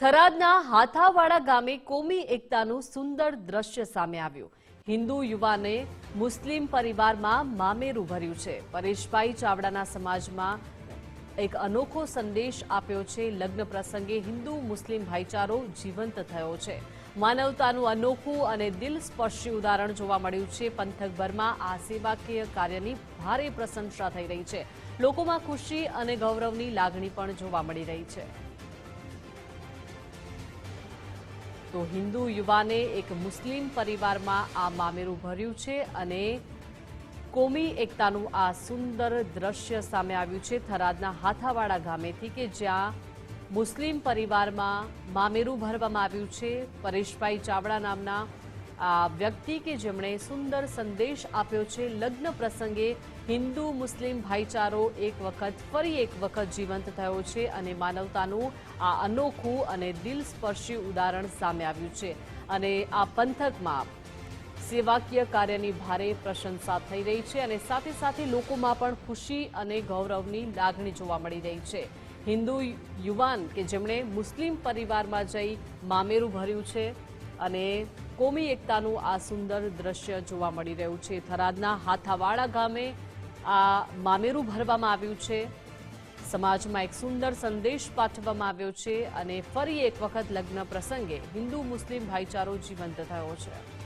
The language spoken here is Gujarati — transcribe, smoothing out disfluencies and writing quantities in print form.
થરાદના હાથાવાડા ગામે કોમી એકતાનું સુંદર દ્રશ્ય સામે આવ્યું। હિન્દુ યુવાને મુસ્લિમ પરિવારમાં મામેરું ભર્યું છે। પરેશભાઈ ચાવડાના સમાજમાં એક અનોખો સંદેશ આપ્યો છે। લગ્ન પ્રસંગે હિન્દુ મુસ્લિમ ભાઈચારો જીવંત થયો છે। માનવતાનું અનોખું અને દિલસ્પર્શી ઉદાહરણ જોવા મળ્યું છે। પંથકભરમાં આ સેવાકીય કાર્યની ભારે પ્રશંસા થઈ રહી છે। લોકોમાં ખુશી અને ગૌરવની લાગણી પણ જોવા મળી રહી છે। તો હિન્દુ યુવાને એક મુસ્લિમ પરિવારમાં આ મામેરું ભર્યું છે અને કોમી એકતાનું આ સુંદર દ્રશ્ય સામે આવ્યું છે થરાદના હાથાવાડા ગામેથી કે જ્યાં મુસ્લિમ પરિવારમાં મામેરું ભરવામાં આવ્યું છે। પરેશભાઈ ચાવડા નામના આ વ્યક્તિ કે જેમણે સુંદર સંદેશ આપ્યો છે। લગ્ન પ્રસંગે હિન્દુ મુસ્લિમ ભાઈચારો ફરી એક વખત જીવંત થયો છે અને માનવતાનું આ અનોખું અને દિલસ્પર્શી ઉદાહરણ સામે આવ્યું છે અને આ પંથકમાં સેવાકીય કાર્યની ભારે પ્રશંસા થઈ રહી છે અને સાથે સાથે લોકોમાં પણ ખુશી અને ગૌરવની લાગણી જોવા મળી રહી છે। હિન્દુ યુવાન કે જેમણે મુસ્લિમ પરિવારમાં જઈ મામેરું ભર્યું છે અને કોમી એકતાનું આ સુંદર દ્રશ્ય જોવા મળી રહ્યું છે। થરાદના હાથાવાડા ગામે આ મામેરું ભરવામાં આવ્યું છે। સમાજમાં એક સુંદર સંદેશ પાઠવવામાં આવ્યો છે અને ફરી એક વખત લગ્ન પ્રસંગે હિન્દુ મુસ્લિમ ભાઈચારો જીવંત થયો છે।